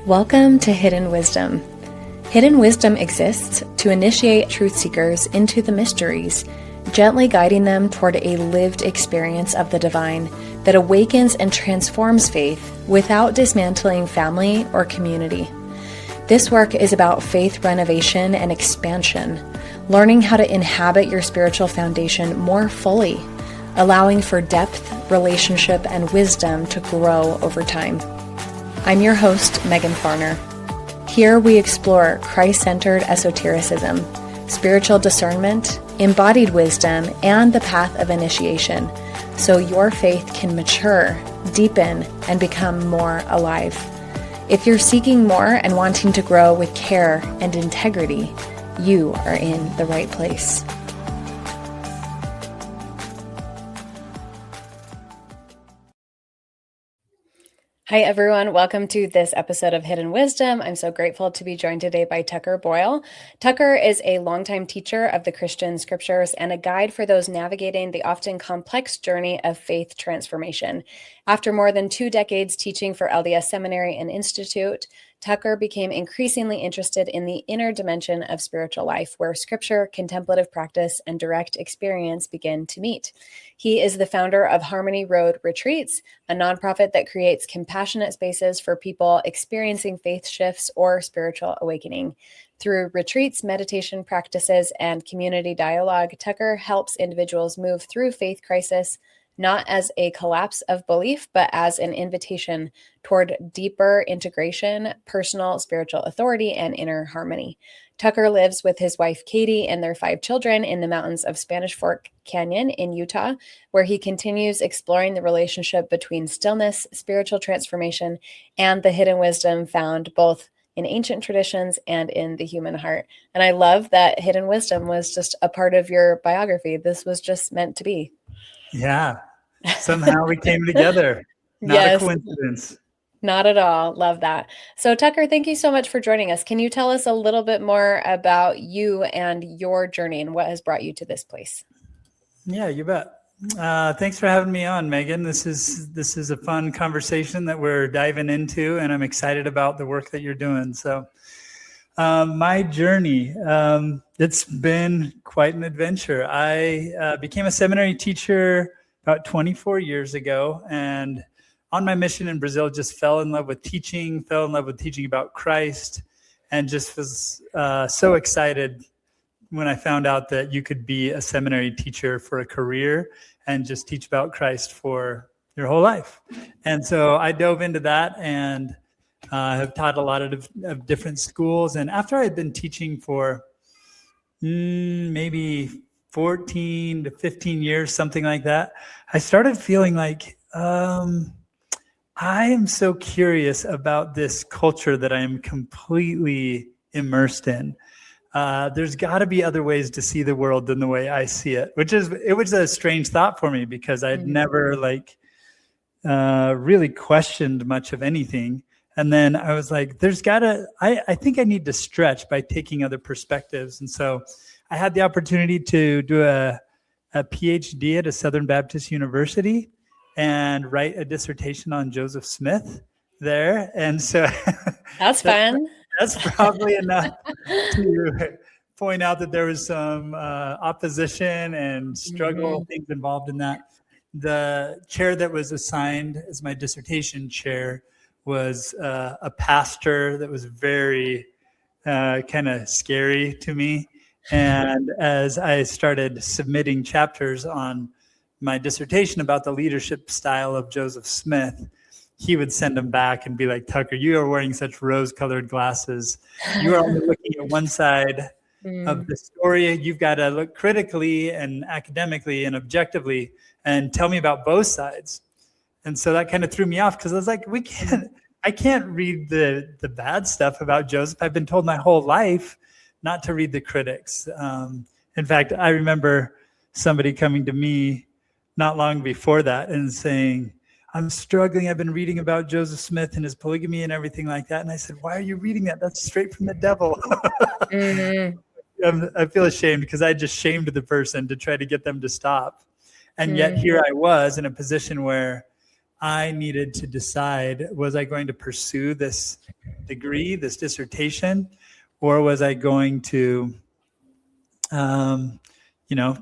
Welcome to Hidden Wisdom. Hidden wisdom exists to initiate truth seekers into the mysteries, gently guiding them toward a lived experience of the divine that awakens and transforms faith without dismantling family or community. This work is about faith renovation and expansion, learning how to inhabit your spiritual foundation more fully, allowing for depth, relationship, and wisdom to grow over time. I'm your host, Megan Farner. Here we explore Christ-centered esotericism, spiritual discernment, embodied wisdom, and the path of initiation, so your faith can mature, deepen, and become more alive. If you're seeking more and wanting to grow with care and integrity, you are in the right place. Hi, everyone. Welcome to this episode of Hidden Wisdom. I'm so grateful to be joined today by Tucker Boyle. Tucker is a longtime teacher of the Christian scriptures and a guide for those navigating the often complex journey of faith transformation. After more than 2 decades teaching for LDS Seminary and Institute, Tucker became increasingly interested in the inner dimension of spiritual life, where scripture, contemplative practice, and direct experience begin to meet. He is the founder of Harmony Road Retreats, a nonprofit that creates compassionate spaces for people experiencing faith shifts or spiritual awakening. Through retreats, meditation practices, and community dialogue, Tucker helps individuals move through faith crisis, not as a collapse of belief, but as an invitation toward deeper integration, personal spiritual authority, and inner harmony. Tucker lives with his wife, Katie, and their 5 children in the mountains of Spanish Fork Canyon in Utah, where he continues exploring the relationship between stillness, spiritual transformation, and the hidden wisdom found both in ancient traditions and in the human heart. And I love that hidden wisdom was just a part of your biography. This was just meant to be. Yeah. Somehow we came together. Not Yes. a coincidence. Not at all. Love that. So Tucker, thank you so much for joining us. Can you tell us a little bit more about you and your journey and what has brought you to this place? Yeah, you bet. Thanks for having me on, Megan. This is a fun conversation that we're diving into, and I'm excited about the work that you're doing. So my journey, it's been quite an adventure. I became a seminary teacher about 24 years ago, and on my mission in Brazil, just fell in love with teaching about Christ, and just was so excited when I found out that you could be a seminary teacher for a career and just teach about Christ for your whole life. And so I dove into that and have taught a lot of different schools. And after I'd been teaching for maybe 14 to 15 years, something like that, I started feeling like I am so curious about this culture that I am completely immersed in. There's got to be other ways to see the world than the way I see it, it was a strange thought for me because I'd never really questioned much of anything. And then I was like, I think I need to stretch by taking other perspectives. And so I had the opportunity to do a PhD at a Southern Baptist University and write a dissertation on Joseph Smith there. And so that's fun. That's probably enough to point out that there was some opposition and struggle, things involved in that. The chair that was assigned as my dissertation chair was a pastor that was very kind of scary to me. And as I started submitting chapters on my dissertation about the leadership style of Joseph Smith, he would send them back and be like, Tucker, you are wearing such rose-colored glasses. You are only looking at one side of the story. You've got to look critically and academically and objectively and tell me about both sides. And so that kind of threw me off because I was like, I can't read the bad stuff about Joseph. I've been told my whole life not to read the critics. In fact, I remember somebody coming to me not long before that and saying, I'm struggling. I've been reading about Joseph Smith and his polygamy and everything like that. And I said, why are you reading that? That's straight from the devil. I feel ashamed because I just shamed the person to try to get them to stop. And yet here I was in a position where I needed to decide, was I going to pursue this degree, this dissertation, or was I going to,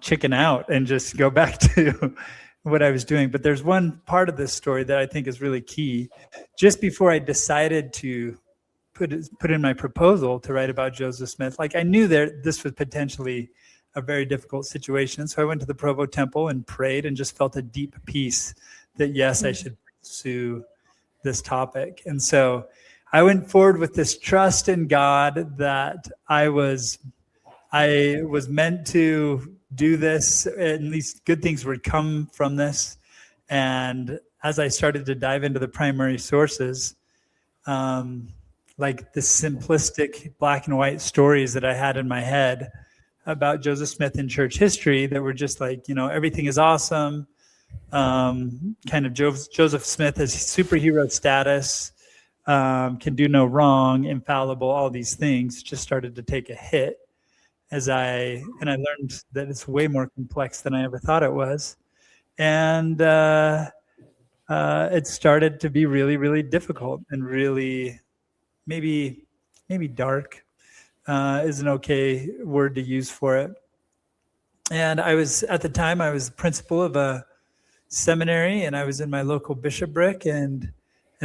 chicken out and just go back to what I was doing? But there's one part of this story that I think is really key. Just before I decided to put in my proposal to write about Joseph Smith, like I knew this was potentially a very difficult situation. So I went to the Provo Temple and prayed and just felt a deep peace that, yes, I should pursue this topic. And so I went forward with this trust in God that I was meant to do this. At least good things would come from this. And as I started to dive into the primary sources, like the simplistic black and white stories that I had in my head about Joseph Smith in church history that were just like, everything is awesome. Kind of Joseph Smith has superhero status, can do no wrong, infallible, all these things just started to take a hit and I learned that it's way more complex than I ever thought it was. And it started to be really, really difficult and really maybe dark is an okay word to use for it. And at the time, I was principal of a seminary and I was in my local bishopric. And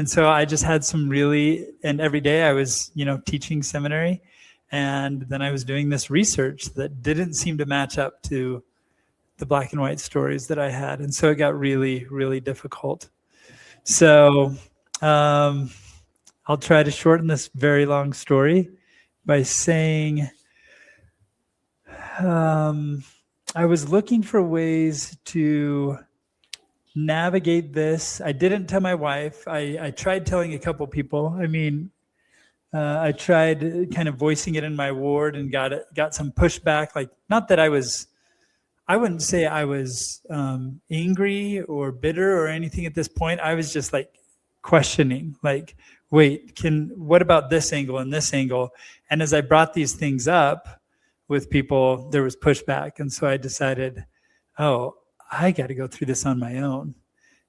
so I just had and every day I was, teaching seminary. And then I was doing this research that didn't seem to match up to the black and white stories that I had. And so it got really, really difficult. So I'll try to shorten this very long story by saying I was looking for ways to navigate this. I didn't tell my wife. I tried telling a couple people. I tried kind of voicing it in my ward and got some pushback. Like, not that I wouldn't say I was angry or bitter or anything at this point. I was just like questioning, like, wait, what about this angle and this angle? And as I brought these things up with people, there was pushback. And so I decided, I got to go through this on my own.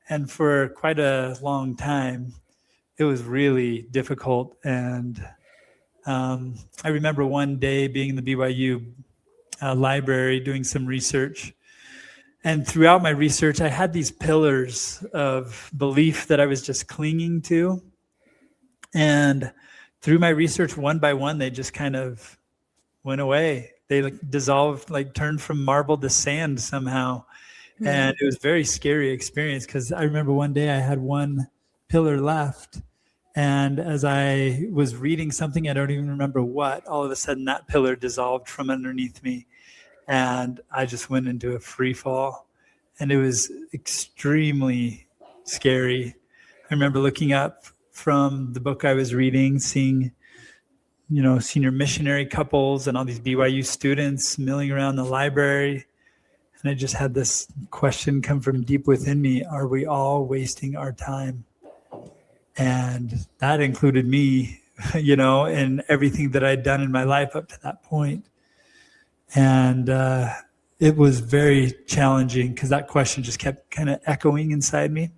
And for quite a long time, it was really difficult. And I remember one day being in the BYU library doing some research. And throughout my research, I had these pillars of belief that I was just clinging to. And through my research, one by one, they just kind of went away. They dissolved, turned from marble to sand somehow. Mm-hmm. And it was a very scary experience because I remember one day I had one pillar left. And as I was reading something, I don't even remember what, all of a sudden that pillar dissolved from underneath me. And I just went into a free fall. And it was extremely scary. I remember looking up from the book I was reading, seeing, senior missionary couples and all these BYU students milling around the library. And I just had this question come from deep within me. Are we all wasting our time? And that included me, and everything that I'd done in my life up to that point. And it was very challenging because that question just kept kind of echoing inside me.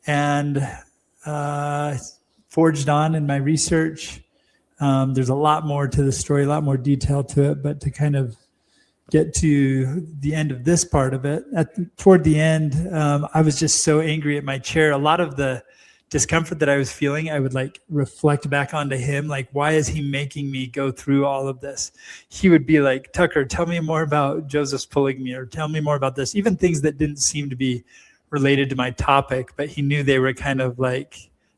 And forged on in my research. There's a lot more to the story, a lot more detail to it, but to kind of get to the end of this part of it, toward the end, I was just so angry at my chair. A lot of the discomfort that I was feeling, I would reflect back onto him, why is he making me go through all of this? He would be like, Tucker, tell me more about Joseph's polygamy, or tell me more about this. Even things that didn't seem to be related to my topic, but he knew they were kind of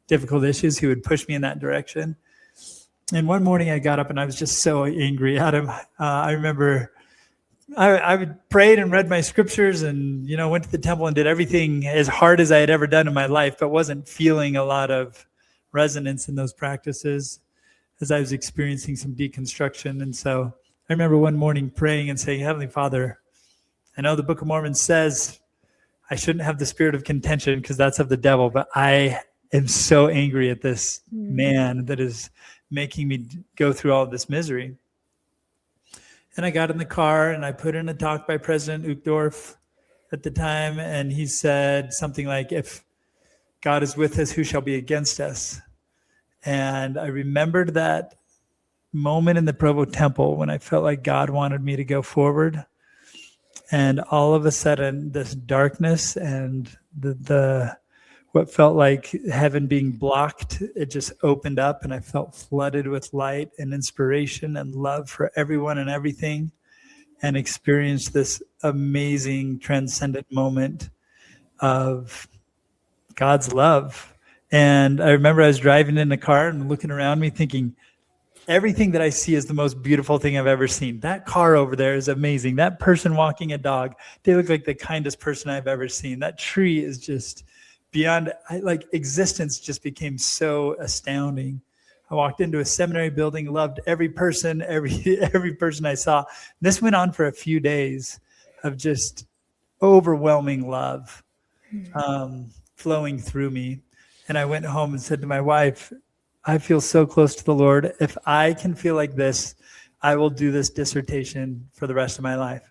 difficult issues. He would push me in that direction. And one morning I got up and I was just so angry at him. I remember I prayed and read my scriptures and, went to the temple and did everything as hard as I had ever done in my life, but wasn't feeling a lot of resonance in those practices as I was experiencing some deconstruction. And so I remember one morning praying and saying, Heavenly Father, I know the Book of Mormon says I shouldn't have the spirit of contention because that's of the devil, but I am so angry at this man that is making me go through all of this misery. And I got in the car and I put in a talk by President Uchtdorf at the time. And he said something like, if God is with us, who shall be against us? And I remembered that moment in the Provo Temple when I felt like God wanted me to go forward. And all of a sudden, this darkness and the what felt like heaven being blocked, it just opened up, and I felt flooded with light and inspiration and love for everyone and everything, and experienced this amazing transcendent moment of God's love. And I remember I was driving in the car and looking around me thinking, everything that I see is the most beautiful thing I've ever seen. That car over there is amazing. That person walking a dog, they look like the kindest person I've ever seen. That tree is just beyond, like, existence just became so astounding. I walked into a seminary building, loved every person, every person I saw. This went on for a few days of just overwhelming love flowing through me. And I went home and said to my wife, I feel so close to the Lord. If I can feel like this, I will do this dissertation for the rest of my life.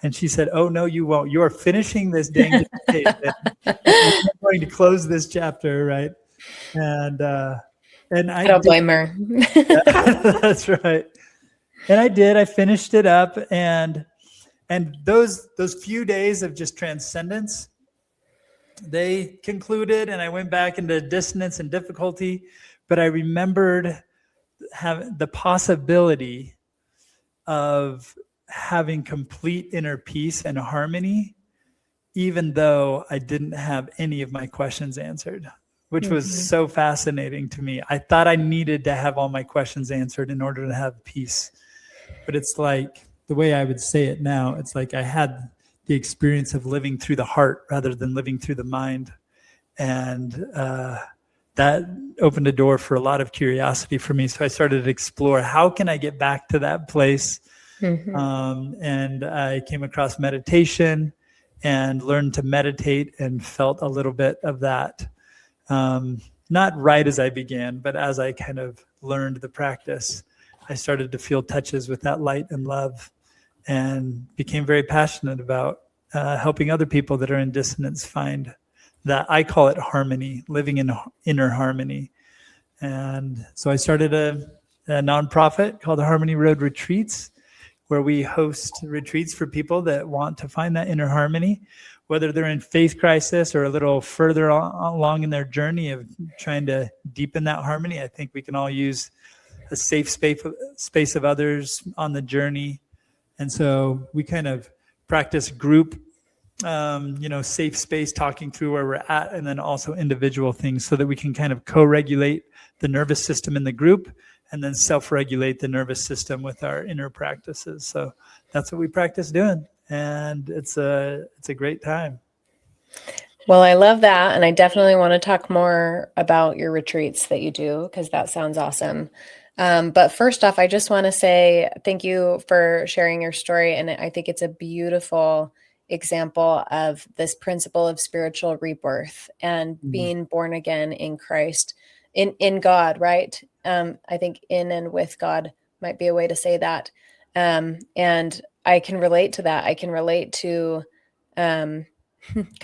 And she said, oh, no, you won't. You are finishing this dang dissertation. I'm going to close this chapter, right? And I don't blame her. That's right. And I did. I finished it up. And those few days of just transcendence, they concluded, and I went back into dissonance and difficulty. But I remembered having the possibility of having complete inner peace and harmony, even though I didn't have any of my questions answered, which was so fascinating to me. I thought I needed to have all my questions answered in order to have peace. But it's like, the way I would say it now, it's like I had the experience of living through the heart rather than living through the mind. And that opened a door for a lot of curiosity for me. So I started to explore, how can I get back to that place? And I came across meditation and learned to meditate and felt a little bit of that. Not right as I began, but as I kind of learned the practice, I started to feel touches with that light and love, and became very passionate about helping other people that are in dissonance find that. I call it harmony, living in inner harmony. And so I started a nonprofit called the Harmony Road Retreats, where we host retreats for people that want to find that inner harmony, whether they're in faith crisis or a little further along in their journey of trying to deepen that harmony. I think we can all use a safe space of others on the journey. And so we kind of practice group, safe space, talking through where we're at, and then also individual things, so that we can kind of co-regulate the nervous system in the group, and then self-regulate the nervous system with our inner practices. So that's what we practice doing, and it's a great time. Well, I love that, and I definitely want to talk more about your retreats that you do, because that sounds awesome. But first off, I just want to say thank you for sharing your story, and I think it's a beautiful example of this principle of spiritual rebirth and being born again in Christ, in God, right? I think in and with God might be a way to say that. And I can relate to that. I can relate to kind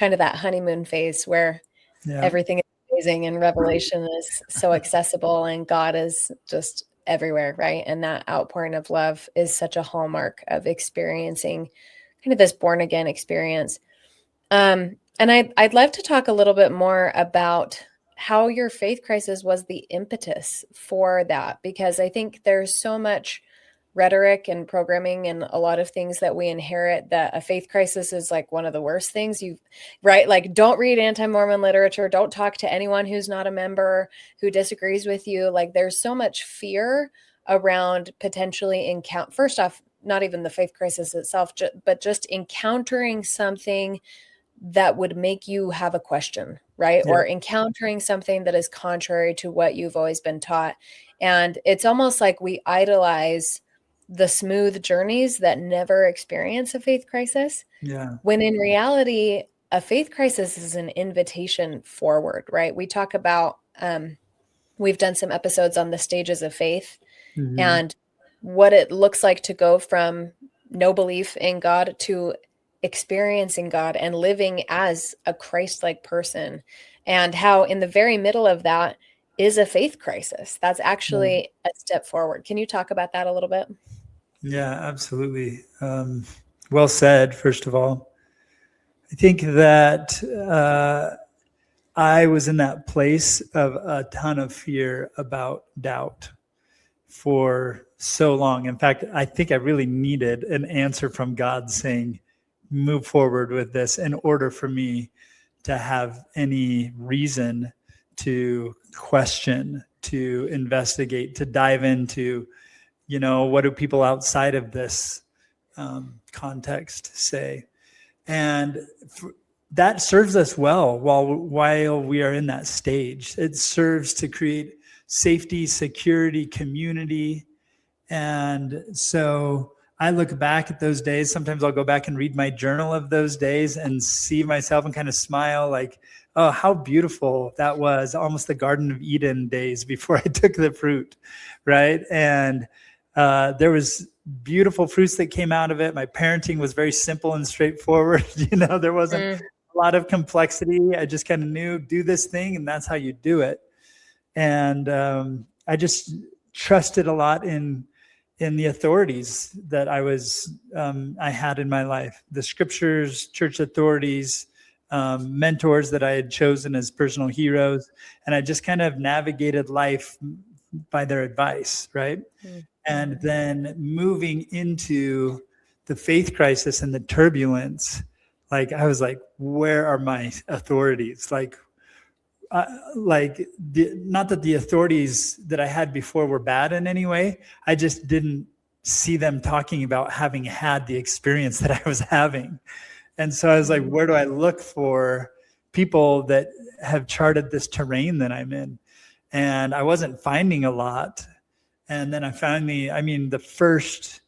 of that honeymoon phase where everything is amazing and revelation is so accessible and God is just everywhere, right? And that outpouring of love is such a hallmark of experiencing kind of this born again experience. And I'd love to talk a little bit more about how your faith crisis was the impetus for that, because I think there's so much rhetoric and programming and a lot of things that we inherit that a faith crisis is like one of the worst things right? Like, don't read anti-Mormon literature. Don't talk to anyone who's not a member, who disagrees with you. Like, there's so much fear around potentially first off, not even the faith crisis itself, but just encountering something that would make you have a question, right? Or encountering something that is contrary to what you've always been taught. And it's almost like we idolize the smooth journeys that never experience a faith crisis. When in reality, a faith crisis is an invitation forward, right? We talk about, we've done some episodes on the stages of faith and what it looks like to go from no belief in God to experiencing God and living as a Christ-like person, and how in the very middle of that is a faith crisis. That's actually a step forward. Can you talk about that a little bit? Yeah, absolutely. Well said, first of all. I think that I was in that place of a ton of fear about doubt for so long. In fact, I think I really needed an answer from God saying, move forward with this in order for me to have any reason to question, to investigate, to dive into, what do people outside of this context say? And that serves us well while we are in that stage. It serves to create safety, security, community. And so I look back at those days. Sometimes I'll go back and read my journal of those days and see myself and kind of smile like, oh, how beautiful that was. Almost the Garden of Eden days before I took the fruit, right? And there was beautiful fruits that came out of it. My parenting was very simple and straightforward. There wasn't a lot of complexity. I just kind of knew, do this thing, and that's how you do it. And I just trusted a lot in the authorities that I had in my life, the scriptures, church authorities, mentors that I had chosen as personal heroes. And I just kind of navigated life by their advice, right? Mm-hmm. And then moving into the faith crisis and the turbulence, like I was like, where are my authorities? Not that the authorities that I had before were bad in any way. I just didn't see them talking about having had the experience that I was having. And so I was like, where do I look for people that have charted this terrain that I'm in? And I wasn't finding a lot. And then the first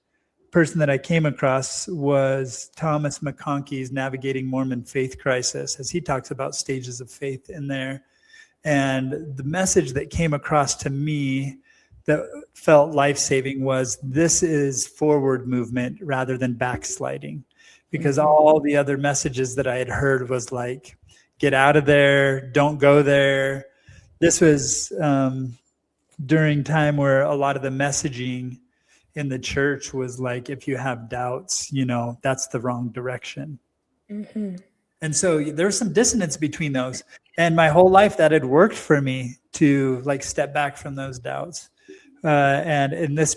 person that I came across was Thomas McConkie's Navigating Mormon Faith Crisis, as he talks about stages of faith in there. And the message that came across to me that felt life-saving was, this is forward movement rather than backsliding. Because all the other messages that I had heard was like, get out of there, don't go there. This was during time where a lot of the messaging in the church was like, if you have doubts, that's the wrong direction. Mm-hmm. And so there's some dissonance between those. And my whole life that had worked for me to like step back from those doubts. And in this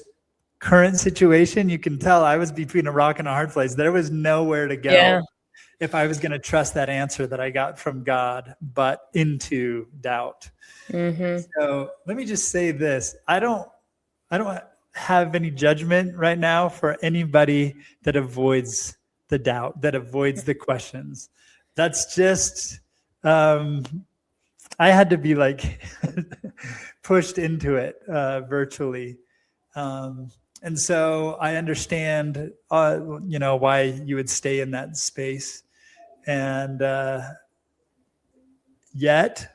current situation, you can tell I was between a rock and a hard place. There was nowhere to go if I was going to trust that answer that I got from God, but into doubt. Mm-hmm. So let me just say this. I don't have any judgment right now for anybody that avoids the doubt, that avoids the questions. That's just, I had to be like pushed into it virtually. And so I understand, why you would stay in that space. And yet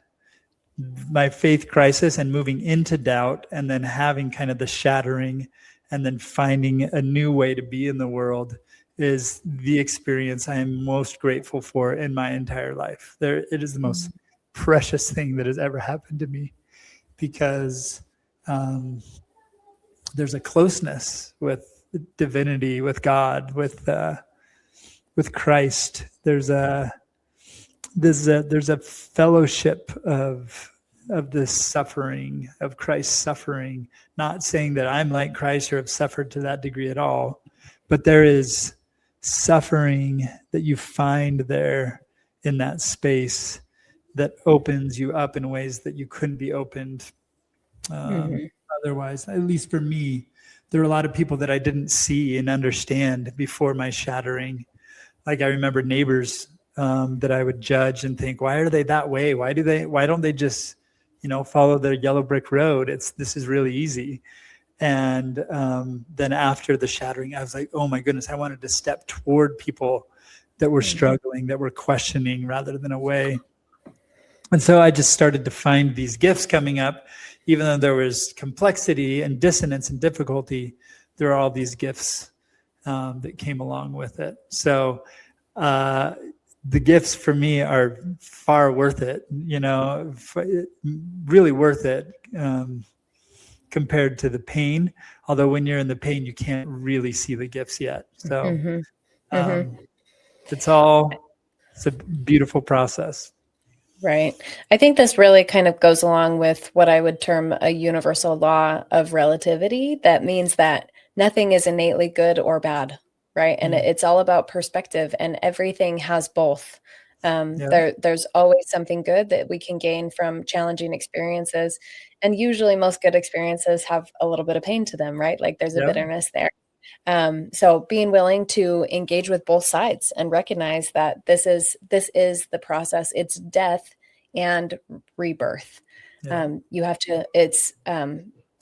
my faith crisis and moving into doubt and then having kind of the shattering and then finding a new way to be in the world is the experience I am most grateful for in my entire life. It is the most precious thing that has ever happened to me, because there's a closeness with divinity, with God, with Christ. There's a fellowship of this suffering, of Christ's suffering. Not saying that I'm like Christ or have suffered to that degree at all, but there is suffering that you find there in that space that opens you up in ways that you couldn't be opened otherwise. At least for me, there were a lot of people that I didn't see and understand before my shattering. Like I remember neighbors that I would judge and think, why are they that way? Why don't they just, follow their yellow brick road? This is really easy. And then after the shattering, I was like, oh my goodness, I wanted to step toward people that were struggling, that were questioning rather than away. And so I just started to find these gifts coming up, even though there was complexity and dissonance and difficulty, there are all these gifts that came along with it. So the gifts for me are far worth it, really worth it, compared to the pain. Although when you're in the pain, you can't really see the gifts yet. So it's a beautiful process. Right. I think this really kind of goes along with what I would term a universal law of relativity. That means that nothing is innately good or bad, right? And it's all about perspective, and everything has both. There's always something good that we can gain from challenging experiences. And usually most good experiences have a little bit of pain to them, right? Like there's a bitterness there. So being willing to engage with both sides and recognize that this is the process. It's death and rebirth. You have to, it's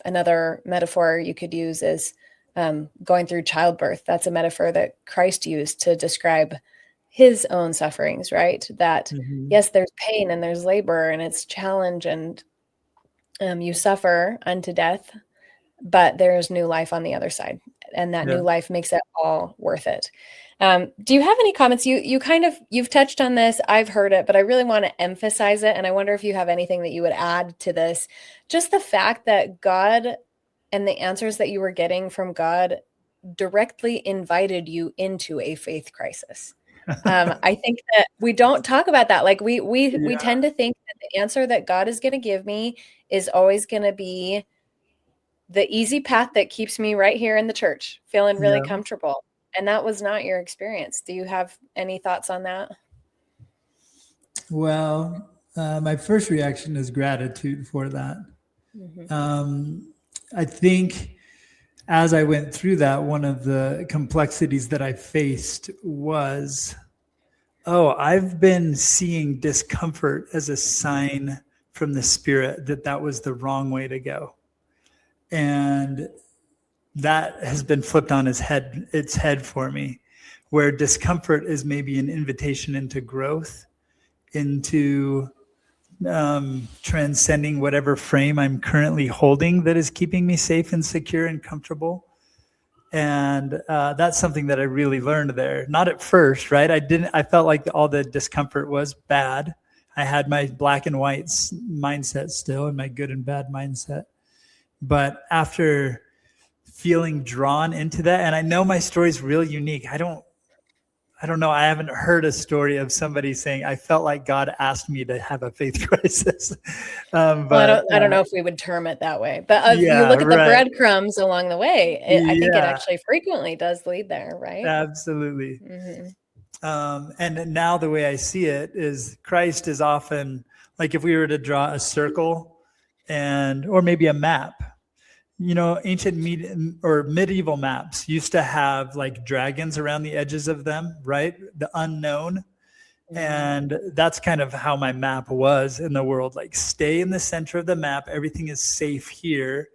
another metaphor you could use is going through childbirth. That's a metaphor that Christ used to describe his own sufferings, right? That yes, there's pain and there's labor and it's challenge and you suffer unto death, but there's new life on the other side. And that new life makes it all worth it. Do you have any comments? You've touched on this. I've heard it, but I really want to emphasize it. And I wonder if you have anything that you would add to this. Just the fact that God and the answers that you were getting from God directly invited you into a faith crisis. I think that we don't talk about that. Like we tend to think that the answer that God is going to give me is always going to be the easy path that keeps me right here in the church, feeling really comfortable. And that was not your experience. Do you have any thoughts on that? Well, my first reaction is gratitude for that. I think as I went through that, one of the complexities that I faced was, I've been seeing discomfort as a sign from the Spirit that was the wrong way to go. And that has been flipped on its head for me, where discomfort is maybe an invitation into growth, into transcending whatever frame I'm currently holding that is keeping me safe and secure and comfortable. And that's something that I really learned there. Not at first, right? I felt like all the discomfort was bad. I had my black and white mindset still and my good and bad mindset. But after feeling drawn into that, and I know my story is really unique. I don't know. I haven't heard a story of somebody saying, I felt like God asked me to have a faith crisis. But I don't know if we would term it that way. But you look at the breadcrumbs along the way. I think it actually frequently does lead there, right? Absolutely. And now the way I see it is Christ is often like if we were to draw a circle or maybe a map. Ancient medieval maps used to have like dragons around the edges of them, right? The unknown. And that's kind of how my map was in the world. Like stay in the center of the map. Everything is safe here.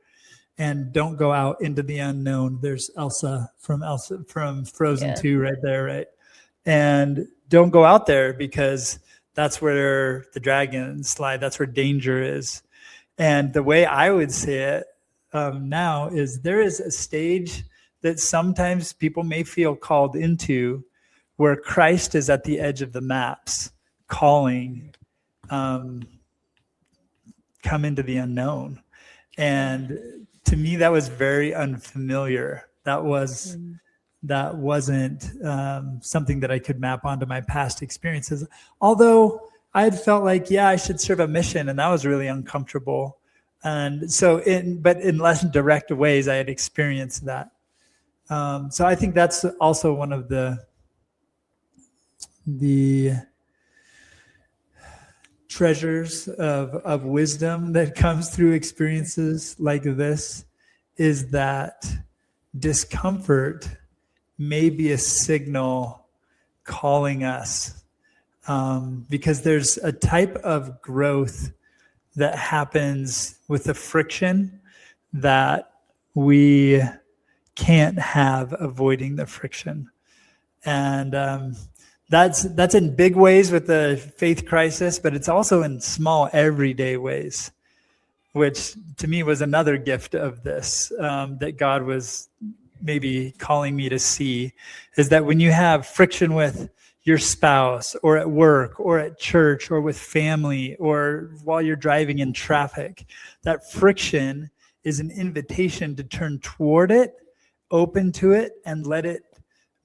And don't go out into the unknown. There's Elsa from Frozen 2 right there, right? And don't go out there because that's where the dragons slide. That's where danger is. And the way I would say it, now is there is a stage that sometimes people may feel called into where Christ is at the edge of the maps calling, come into the unknown. And to me, that was very unfamiliar. That wasn't something that I could map onto my past experiences. Although I had felt like, I should serve a mission, and that was really uncomfortable. And so, but in less direct ways, I had experienced that. So I think that's also one of the treasures of wisdom that comes through experiences like this, is that discomfort may be a signal calling us, because there's a type of growth that happens with the friction that we can't have avoiding the friction. And that's in big ways with the faith crisis, but it's also in small everyday ways, which to me was another gift of this, that God was maybe calling me to see, is that when you have friction with your spouse or at work or at church or with family or while you're driving in traffic. That friction is an invitation to turn toward it, open to it, and let it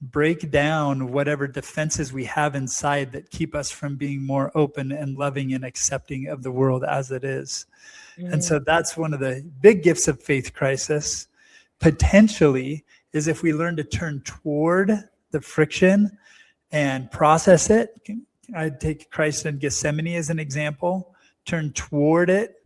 break down whatever defenses we have inside that keep us from being more open and loving and accepting of the world as it is. And so that's one of the big gifts of faith crisis, potentially, is if we learn to turn toward the friction and process it. I'd take Christ in Gethsemane as an example. Turn toward it,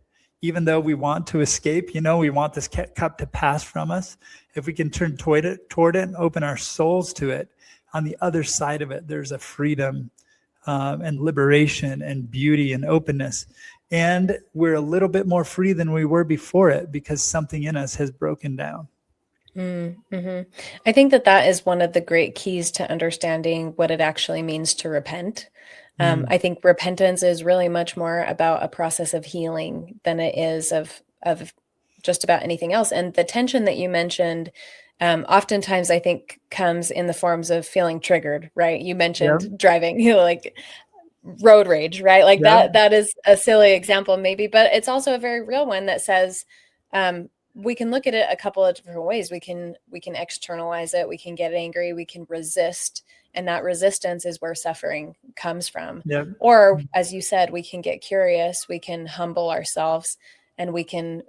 even though we want to escape. We want this cup to pass from us. If we can turn toward it and open our souls to it, on the other side of it, there's a freedom and liberation and beauty and openness. And we're a little bit more free than we were before it because something in us has broken down. Mm-hmm. I think that is one of the great keys to understanding what it actually means to repent. I think repentance is really much more about a process of healing than it is of just about anything else. And the tension that you mentioned, oftentimes I think comes in the forms of feeling triggered, right? You mentioned driving, like road rage, right? Like that is a silly example maybe, but it's also a very real one that says, we can look at it a couple of different ways. We can externalize it. We can get angry. We can resist. And that resistance is where suffering comes from. Yep. Or as you said, we can get curious. We can humble ourselves and we can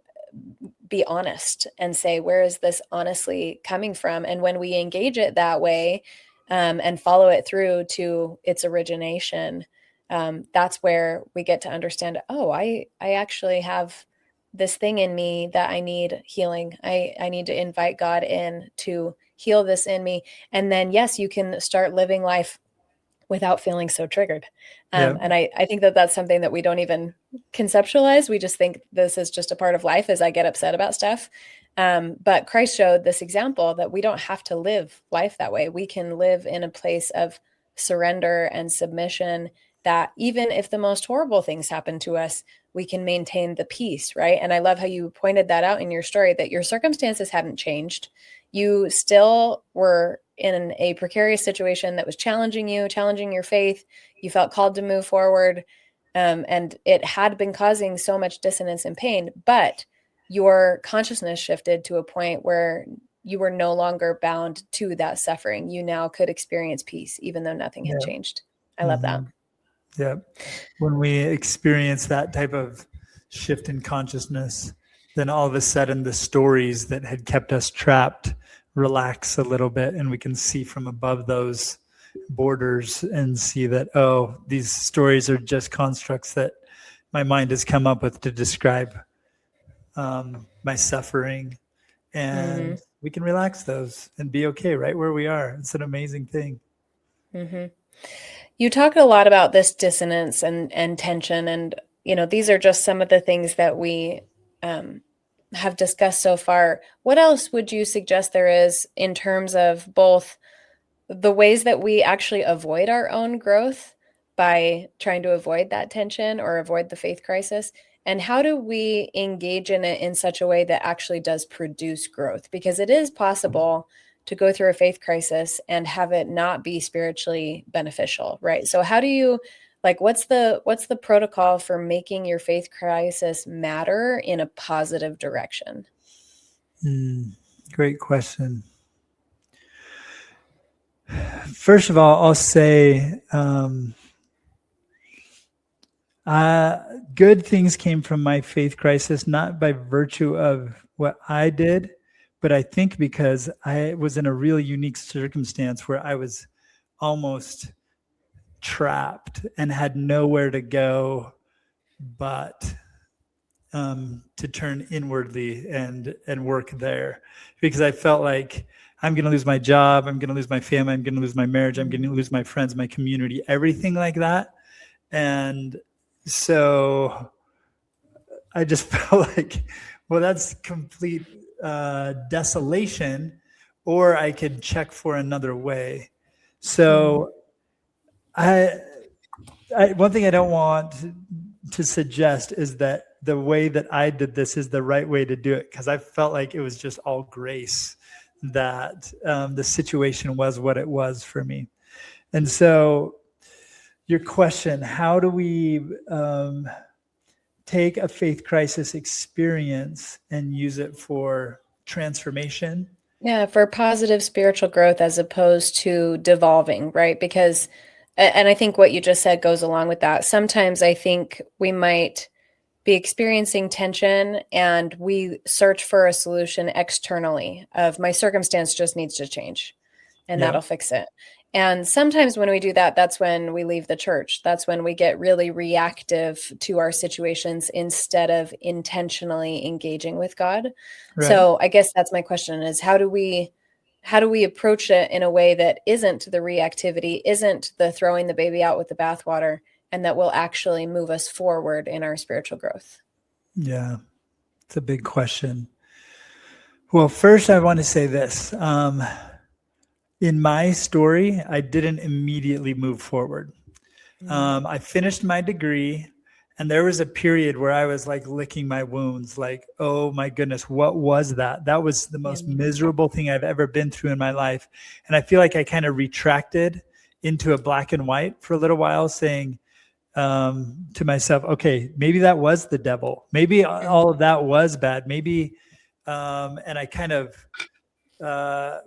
be honest and say, where is this honestly coming from? And when we engage it that way and follow it through to its origination, that's where we get to understand, I actually have this thing in me that I need healing. I need to invite God in to heal this in me. And then, yes, you can start living life without feeling so triggered. And I think that's something that we don't even conceptualize. We just think this is just a part of life as I get upset about stuff. But Christ showed this example that we don't have to live life that way. We can live in a place of surrender and submission, that even if the most horrible things happen to us, we can maintain the peace, right? And I love how you pointed that out in your story, that your circumstances hadn't changed. You still were in a precarious situation that was challenging your faith. You felt called to move forward. And it had been causing so much dissonance and pain, but your consciousness shifted to a point where you were no longer bound to that suffering. You now could experience peace, even though nothing had changed. I love that. Yeah. When we experience that type of shift in consciousness, then all of a sudden the stories that had kept us trapped relax a little bit, and we can see from above those borders and see that, these stories are just constructs that my mind has come up with to describe my suffering. And we can relax those and be okay right where we are. It's an amazing thing. Mm-hmm. You talk a lot about this dissonance and tension, and these are just some of the things that we have discussed so far. What else would you suggest there is in terms of both the ways that we actually avoid our own growth by trying to avoid that tension or avoid the faith crisis, and how do we engage in it in such a way that actually does produce growth? Because it is possible to go through a faith crisis and have it not be spiritually beneficial, right? So how do you, what's the protocol for making your faith crisis matter in a positive direction? Great question. First of all, I'll say good things came from my faith crisis, not by virtue of what I did, but I think because I was in a really unique circumstance where I was almost trapped and had nowhere to go but to turn inwardly and work there, because I felt like I'm going to lose my job, I'm going to lose my family, I'm going to lose my marriage, I'm going to lose my friends, my community, everything like that. And so I just felt like, well, that's complete desolation, or I could check for another way. So one thing I don't want to suggest is that the way that I did this is the right way to do it, because I felt like it was just all grace that the situation was what it was for me. And so your question, how do we take a faith crisis experience and use it for transformation? Yeah, for positive spiritual growth as opposed to devolving, right? Because, and I think what you just said goes along with that. Sometimes I think we might be experiencing tension and we search for a solution externally of my circumstance just needs to change and Yeah. that'll fix it. And sometimes when we do that, that's when we leave the church. That's when we get really reactive to our situations instead of intentionally engaging with God. Right. So I guess that's my question is how do we approach it in a way that isn't the reactivity, isn't the throwing the baby out with the bathwater, and that will actually move us forward in our spiritual growth? Yeah, it's a big question. Well, first I want to say this. In my story, I didn't immediately move forward. I finished my degree, and there was a period where I was like licking my wounds, like, oh my goodness, what was that? That was the most miserable thing I've ever been through in my life. And I feel like I kind of retracted into a black and white for a little while, saying to myself, okay, maybe that was the devil. Maybe all of that was bad. Maybe, and I kind of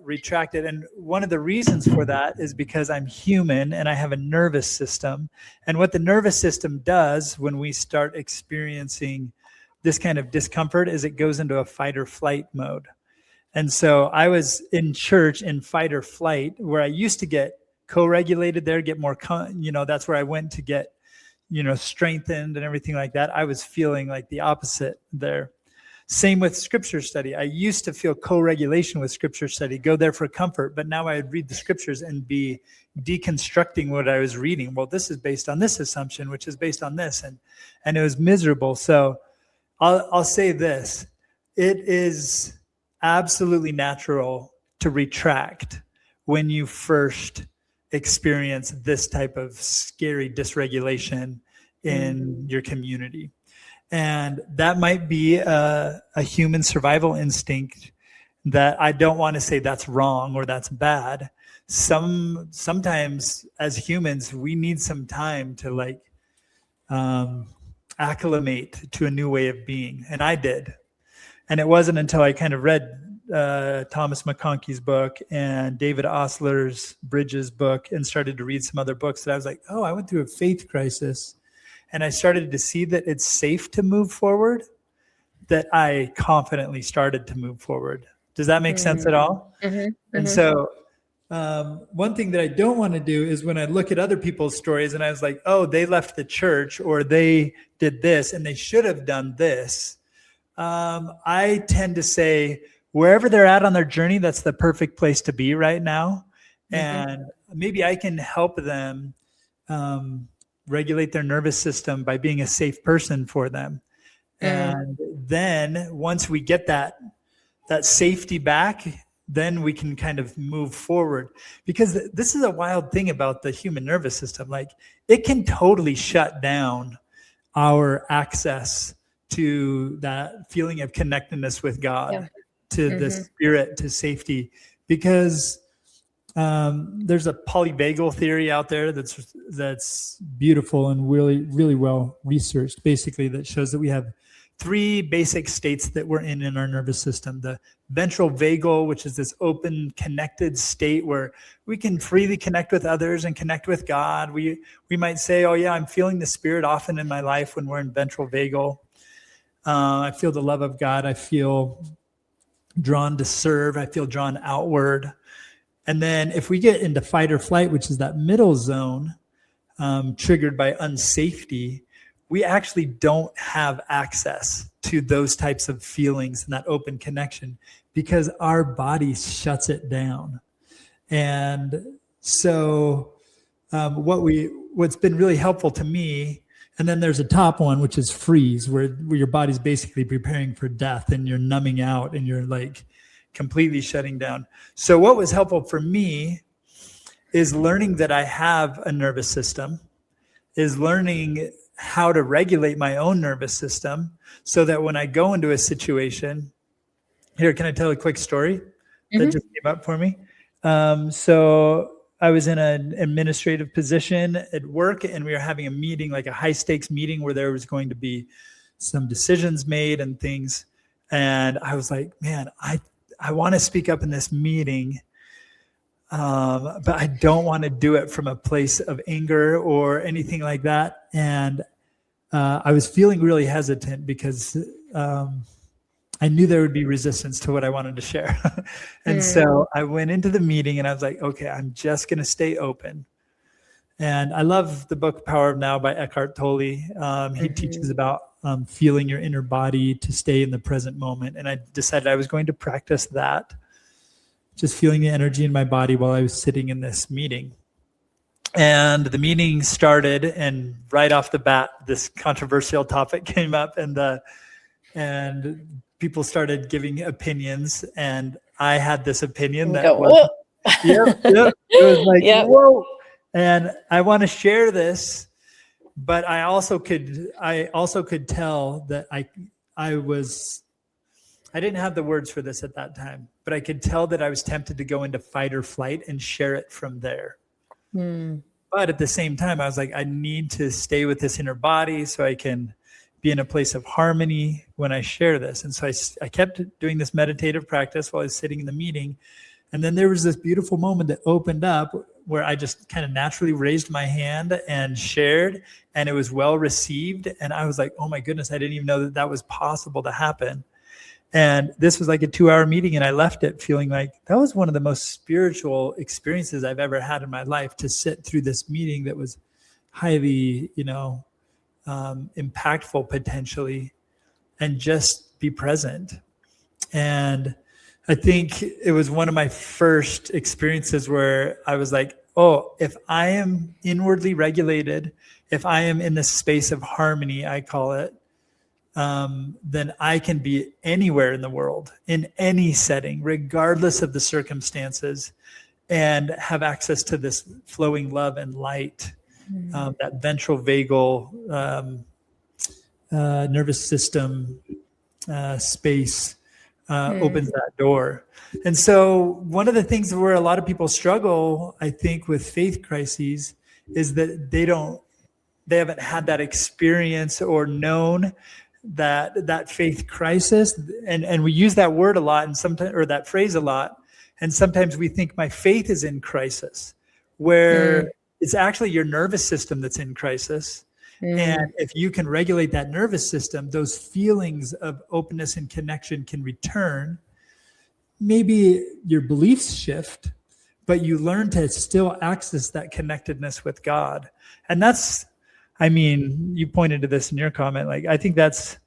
retracted. And one of the reasons for that is because I'm human and I have a nervous system. And what the nervous system does when we start experiencing this kind of discomfort is it goes into a fight or flight mode. And so I was in church in fight or flight, where I used to get co-regulated there, get more, that's where I went to get, strengthened and everything like that. I was feeling like the opposite there. Same with scripture study. I used to feel co-regulation with scripture study, go there for comfort, but now I would read the scriptures and be deconstructing what I was reading. Well, this is based on this assumption, which is based on this, and it was miserable. So I'll say this. It is absolutely natural to retract when you first experience this type of scary dysregulation in your community. And that might be a human survival instinct that I don't want to say that's wrong or that's bad. Sometimes as humans, we need some time to acclimate to a new way of being. And I did. And it wasn't until I kind of read Thomas McConkie's book and David Osler's Bridges book and started to read some other books that I was like, oh, I went through a faith crisis. And I started to see that it's safe to move forward, that I confidently started to move forward. Does that make sense at all? And so one thing that I don't want to do is when I look at other people's stories and I was like, oh, they left the church or they did this and they should have done this. I tend to say wherever they're at on their journey, that's the perfect place to be right now. And maybe I can help them regulate their nervous system by being a safe person for them. And then once we get that safety back, then we can kind of move forward. Because this is a wild thing about the human nervous system. Like, it can totally shut down our access to that feeling of connectedness with God, to the spirit, to safety. Because there's a polyvagal theory out there that's beautiful and really, really well researched, basically, that shows that we have three basic states that we're in our nervous system. The ventral vagal, which is this open, connected state where we can freely connect with others and connect with God. We might say, oh yeah, I'm feeling the spirit often in my life when we're in ventral vagal. I feel the love of God. I feel drawn to serve. I feel drawn outward. And then if we get into fight or flight, which is that middle zone, triggered by unsafety, we actually don't have access to those types of feelings and that open connection because our body shuts it down. And so what's been really helpful to me, and then there's a top one, which is freeze, where your body's basically preparing for death and you're numbing out and you're like completely shutting down. So what was helpful for me is learning that I have a nervous system, is learning how to regulate my own nervous system so that when I go into a situation, here, can I tell a quick story that just came up for me? So I was in an administrative position at work, and we were having a meeting, like a high stakes meeting, where there was going to be some decisions made and things. And I was like, man, I want to speak up in this meeting, but I don't want to do it from a place of anger or anything like that. And I was feeling really hesitant because I knew there would be resistance to what I wanted to share. And so I went into the meeting and I was like, okay, I'm just going to stay open. And I love the book Power of Now by Eckhart Tolle. He teaches about feeling your inner body to stay in the present moment. And I decided I was going to practice that, just feeling the energy in my body while I was sitting in this meeting. And the meeting started, and right off the bat, this controversial topic came up, and people started giving opinions, and I had this opinion that was, yep, it was like, whoa. And I want to share this, but I also could tell that I didn't have the words for this at that time, but I could tell that I was tempted to go into fight or flight and share it from there. But at the same time, I was like, I need to stay with this inner body so I can be in a place of harmony when I share this. And so I kept doing this meditative practice while I was sitting in the meeting. And then there was this beautiful moment that opened up where I just kind of naturally raised my hand and shared, and it was well received. And I was like, oh my goodness, I didn't even know that that was possible to happen. And this was like a 2-hour meeting, and I left it feeling like that was one of the most spiritual experiences I've ever had in my life, to sit through this meeting that was highly, impactful potentially, and just be present. And I think it was one of my first experiences where I was like, oh, if I am inwardly regulated, if I am in this space of harmony, I call it, then I can be anywhere in the world, in any setting, regardless of the circumstances, and have access to this flowing love and light. That ventral vagal nervous system space opens that door. And so one of the things where a lot of people struggle, I think, with faith crises is that they haven't had that experience or known that faith crisis. And we use that word a lot, and sometimes, or that phrase a lot. And sometimes we think my faith is in crisis, where it's actually your nervous system that's in crisis. And if you can regulate that nervous system, those feelings of openness and connection can return. Maybe your beliefs shift, but you learn to still access that connectedness with God. And that's, you pointed to this in your comment. Like, I think that's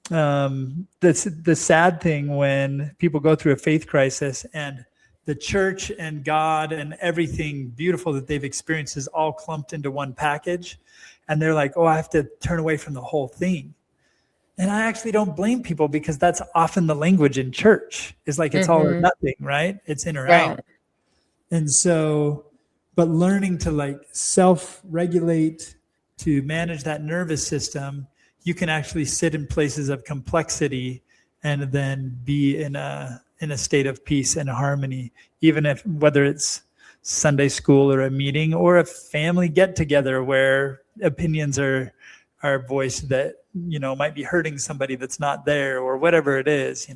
the sad thing when people go through a faith crisis and the church and God and everything beautiful that they've experienced is all clumped into one package. And they're like, oh, I have to turn away from the whole thing. And I actually don't blame people, because that's often the language in church. It's like, it's all or nothing, right? It's in or out. And so, but learning to like self-regulate, to manage that nervous system, you can actually sit in places of complexity and then be in a state of peace and harmony, even if, whether it's Sunday school or a meeting or a family get together where opinions are voiced that, might be hurting somebody that's not there, or whatever it is,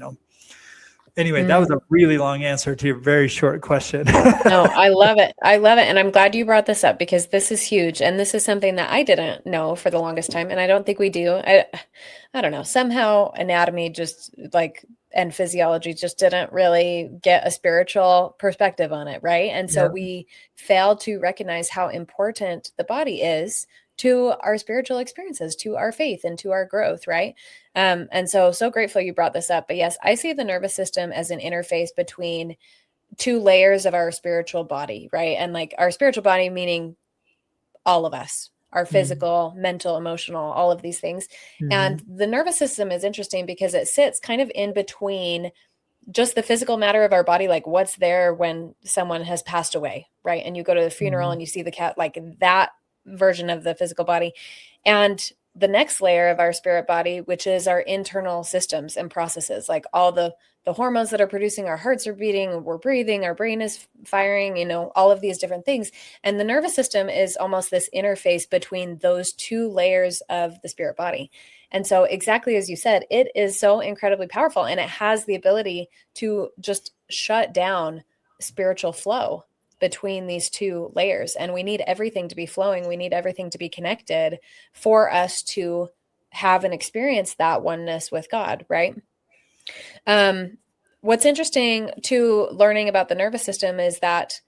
Anyway, that was a really long answer to your very short question. No, I love it. And I'm glad you brought this up, because this is huge. And this is something that I didn't know for the longest time. And I don't think we do. I don't know. Somehow anatomy just and physiology just didn't really get a spiritual perspective on it. Right. And so we fail to recognize how important the body is to our spiritual experiences, to our faith, and to our growth, right? And so grateful you brought this up. But yes, I see the nervous system as an interface between two layers of our spiritual body, right? And like our spiritual body, meaning all of us, our physical, mental, emotional, all of these things. And the nervous system is interesting because it sits kind of in between just the physical matter of our body, like what's there when someone has passed away, right? And you go to the funeral and you see the cat, like that version of the physical body. the next layer of our spirit body, which is our internal systems and processes, like all the hormones that are producing, our hearts are beating, we're breathing, our brain is firing, you know, all of these different things. And the nervous system is almost this interface between those two layers of the spirit body. And so exactly as you said, it is so incredibly powerful, and it has the ability to just shut down spiritual flow between these two layers. And we need everything to be flowing. We need everything to be connected for us to have and experience that oneness with God, right? What's interesting to learning about the nervous system is that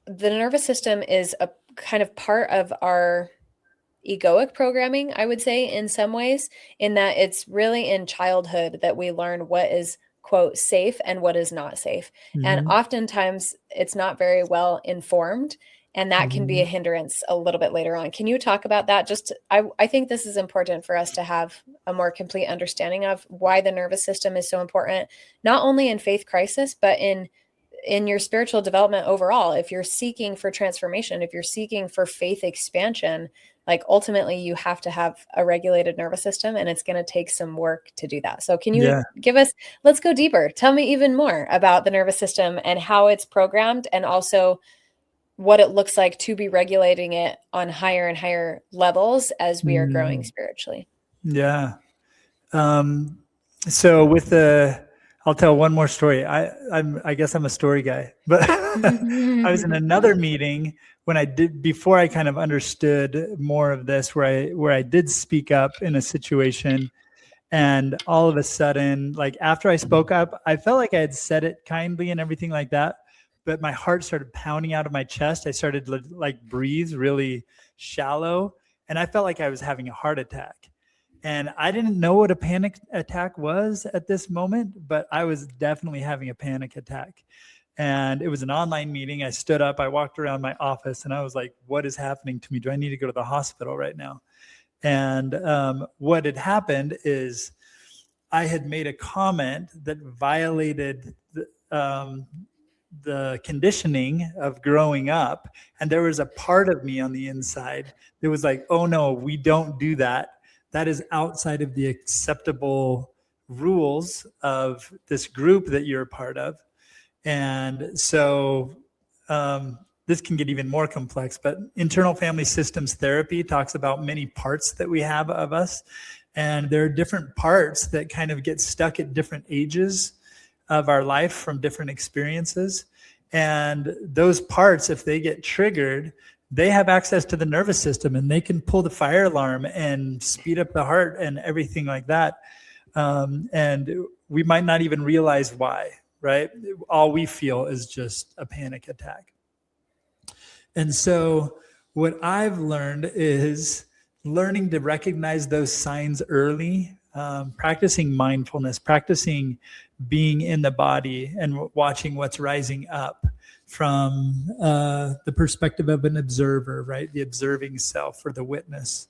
the nervous system is a kind of part of our egoic programming, I would say, in some ways, in that it's really in childhood that we learn what is, quote, safe and what is not safe. And oftentimes it's not very well informed, and that can be a hindrance a little bit later on. Can you talk about that? I think this is important for us to have a more complete understanding of why the nervous system is so important, not only in faith crisis, but in your spiritual development overall. If you're seeking for transformation, if you're seeking for faith expansion, like ultimately you have to have a regulated nervous system, and it's going to take some work to do that. So can you give us, let's go deeper. Tell me even more about the nervous system and how it's programmed, and also what it looks like to be regulating it on higher and higher levels as we are growing spiritually. Yeah. So I'll tell one more story. I guess I'm a story guy, but I was in another meeting before I kind of understood more of this, where I did speak up in a situation, and all of a sudden, like after I spoke up, I felt like I had said it kindly and everything like that, but my heart started pounding out of my chest. I started to like breathe really shallow, and I felt like I was having a heart attack. And I didn't know what a panic attack was at this moment, but I was definitely having a panic attack. And it was an online meeting. I stood up, I walked around my office, and I was like, what is happening to me? Do I need to go to the hospital right now? And what had happened is I had made a comment that violated the conditioning of growing up. And there was a part of me on the inside that was like, oh no, we don't do that. That is outside of the acceptable rules of this group that you're a part of. And so this can get even more complex, but internal family systems therapy talks about many parts that we have of us. And there are different parts that kind of get stuck at different ages of our life from different experiences. And those parts, if they get triggered, they have access to the nervous system, and they can pull the fire alarm and speed up the heart and everything like that. And we might not even realize why, right? All we feel is just a panic attack. And so what I've learned is learning to recognize those signs early, practicing mindfulness, practicing being in the body and watching what's rising up from the perspective of an observer, right? The observing self or the witness.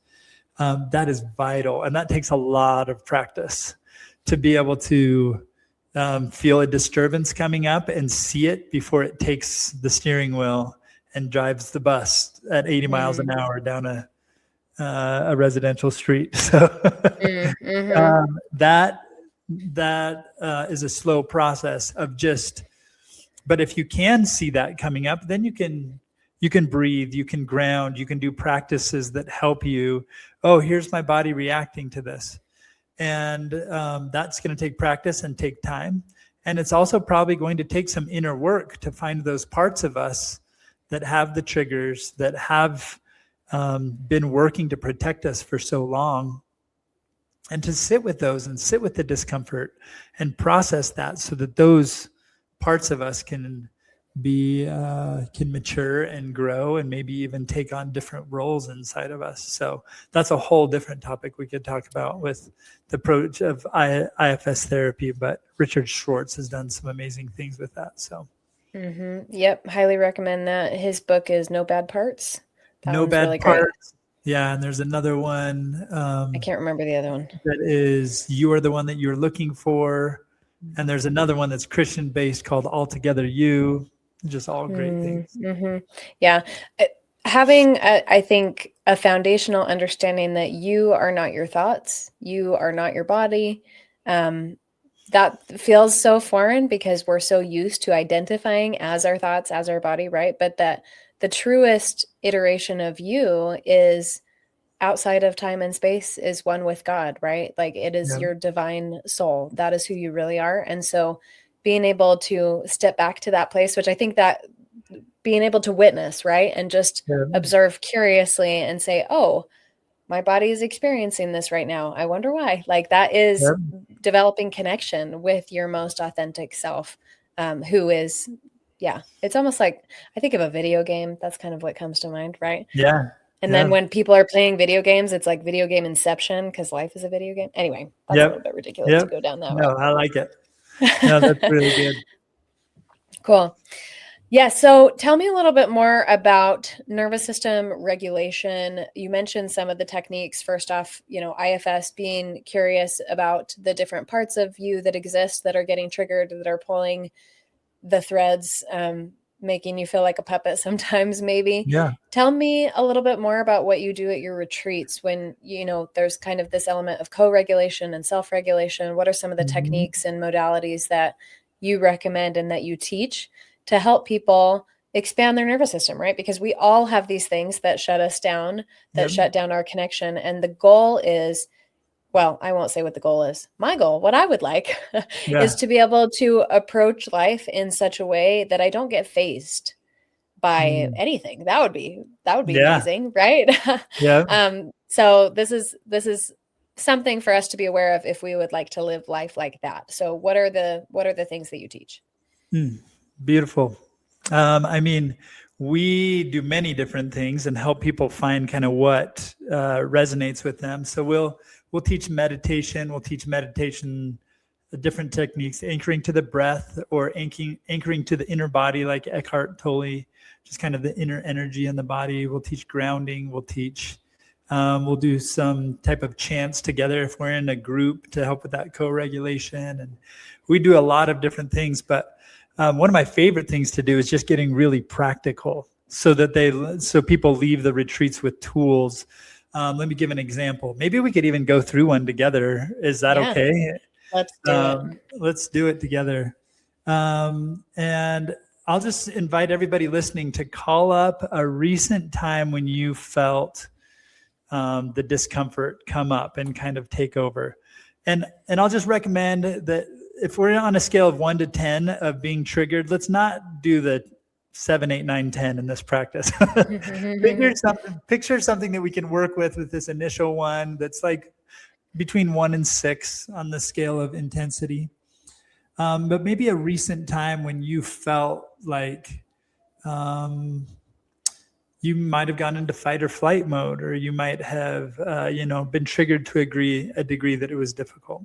That is vital. And that takes a lot of practice to be able to feel a disturbance coming up and see it before it takes the steering wheel and drives the bus at 80 miles an hour down a residential street. So that is a slow process of just, but if you can see that coming up, then you can breathe, you can ground, you can do practices that help you. Oh, here's my body reacting to this. And that's going to take practice and take time. And it's also probably going to take some inner work to find those parts of us that have the triggers, that have been working to protect us for so long, and to sit with those and sit with the discomfort and process that so that those parts of us can mature and grow and maybe even take on different roles inside of us. So that's a whole different topic we could talk about with the approach of IFS therapy, but Richard Schwartz has done some amazing things with that. So Yep, highly recommend that. His book is No Bad Parts. No Bad really Parts. Great. Yeah, and there's another one. I can't remember the other one. That is You Are the One That You're Looking For. And there's another one that's Christian-based called Altogether You. Just all great things. Yeah. having, I think, a foundational understanding that you are not your thoughts, you are not your body. That feels so foreign because we're so used to identifying as our thoughts, as our body, right? But that the truest iteration of you is outside of time and space, is one with God, right? Like it is Yeah. your divine soul. That is who you really are. And so being able to step back to that place, which I think that being able to witness, right? And just Yeah. observe curiously and say, oh, my body is experiencing this right now. I wonder why. Like that is Yeah. developing connection with your most authentic self, who is, yeah, it's almost like I think of a video game. That's kind of what comes to mind, right? Yeah. And then Yeah. when people are playing video games, it's like video game inception because life is a video game. Anyway, that's a little Yep. bit ridiculous to Yep. go down that No, I like it. No, that's route. really good. Cool. Yeah. So tell me a little bit more about nervous system regulation. You mentioned some of the techniques. First off, IFS, being curious about the different parts of you that exist that are getting triggered, that are pulling the threads, making you feel like a puppet sometimes, maybe. Yeah. Tell me a little bit more about what you do at your retreats when, there's kind of this element of co-regulation and self-regulation. What are some of the Mhm. techniques and modalities that you recommend and that you teach to help people expand their nervous system, right? Because we all have these things that shut us down, that Yep. shut down our connection. And the goal is, well, I won't say what the goal is. My goal, what I would like, is Yeah. to be able to approach life in such a way that I don't get phased by Mm. anything. That would be Yeah. amazing, right? Yeah. So this is something for us to be aware of if we would like to live life like that. So what are the things that you teach? Beautiful. I mean, we do many different things and help people find kind of what resonates with them. So we'll teach meditation. We'll teach meditation, different techniques, anchoring to the breath or anchoring to the inner body, like Eckhart Tolle, just kind of the inner energy in the body. We'll teach grounding. We'll do some type of chants together if we're in a group to help with that co-regulation. And we do a lot of different things, but one of my favorite things to do is just getting really practical so people leave the retreats with tools. Let me give an example. Maybe we could even go through one together. Is that Yeah, okay? let's do it. Let's do it together. And I'll just invite everybody listening to call up a recent time when you felt the discomfort come up and kind of take over. And I'll just recommend that if we're on a scale of 1 to 10 of being triggered, let's not do the 7, 8, 9, 10 in this practice. Picture something that we can work with this initial one that's like between 1 and 6 on the scale of intensity. But maybe a recent time when you felt like you might have gone into fight or flight mode, or you might have been triggered to a degree that it was difficult.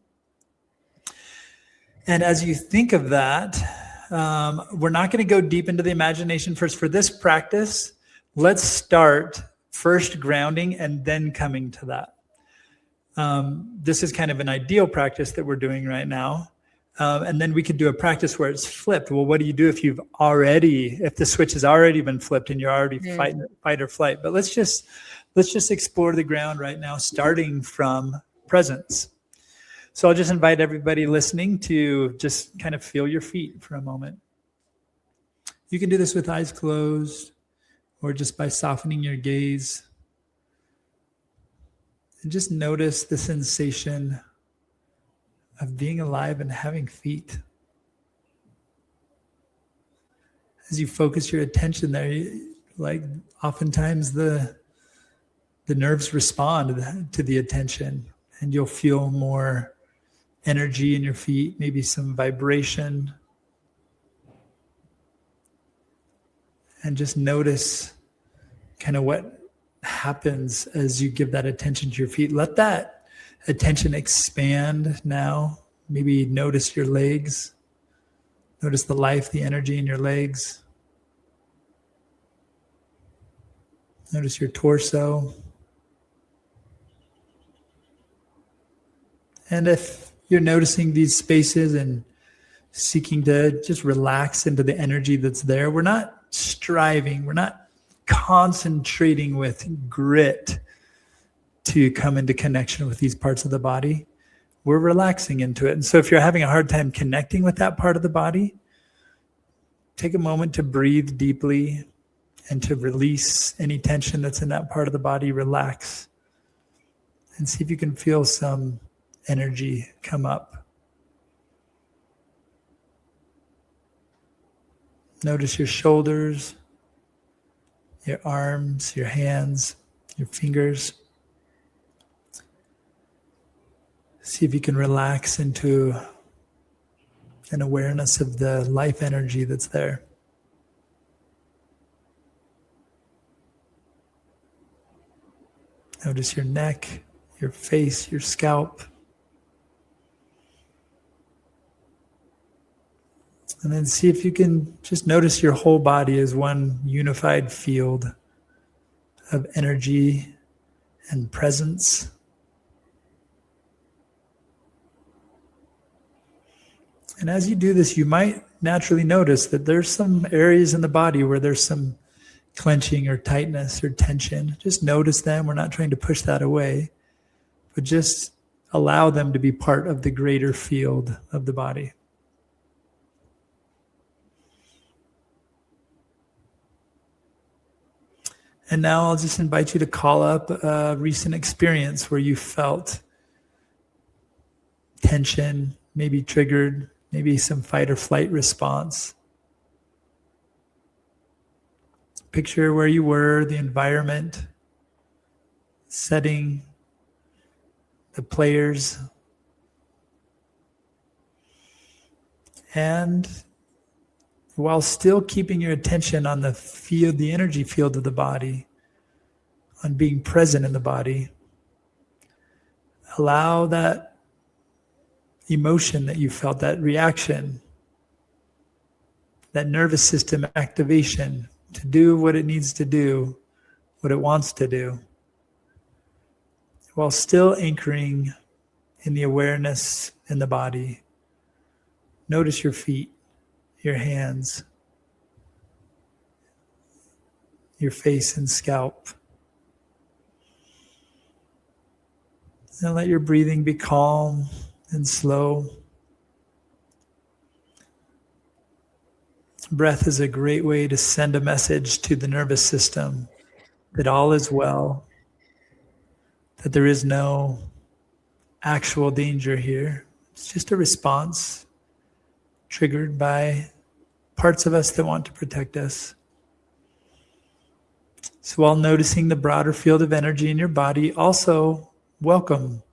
And as you think of that, we're not going to go deep into the imagination first. For this practice, let's start first grounding and then coming to that. This is kind of an ideal practice that we're doing right now. And then we could do a practice where it's flipped. Well, what do you do if the switch has already been flipped and you're already fight or flight? But let's just explore the ground right now, starting from presence. So I'll just invite everybody listening to just kind of feel your feet for a moment. You can do this with eyes closed or just by softening your gaze. And just notice the sensation of being alive and having feet. As you focus your attention there, like oftentimes the nerves respond to the attention, and you'll feel more energy in your feet, maybe some vibration. And just notice kind of what happens as you give that attention to your feet. Let that attention expand now. Maybe notice your legs. Notice the life, the energy in your legs. Notice your torso. And if you're noticing these spaces and seeking to just relax into the energy that's there, we're not striving. We're not concentrating with grit to come into connection with these parts of the body, we're relaxing into it. And so if you're having a hard time connecting with that part of the body, take a moment to breathe deeply and to release any tension that's in that part of the body. Relax and see if you can feel some energy come up. Notice your shoulders, your arms, your hands, your fingers. See if you can relax into an awareness of the life energy that's there. Notice your neck, your face, your scalp. And then see if you can just notice your whole body as one unified field of energy and presence. And as you do this, you might naturally notice that there's some areas in the body where there's some clenching or tightness or tension. Just notice them. We're not trying to push that away, but just allow them to be part of the greater field of the body. And now I'll just invite you to call up a recent experience where you felt tension, maybe triggered, maybe some fight or flight response. Picture where you were, the environment, setting, the players, and while still keeping your attention on the field, the energy field of the body, on being present in the body, allow that emotion that you felt, that reaction, that nervous system activation to do what it needs to do, what it wants to do, while still anchoring in the awareness in the body. Notice your feet, your hands, your face and scalp. And let your breathing be calm and slow. Breath is a great way to send a message to the nervous system that all is well, that there is no actual danger here. It's just a response triggered by parts of us that want to protect us. So while noticing the broader field of energy in your body, also welcome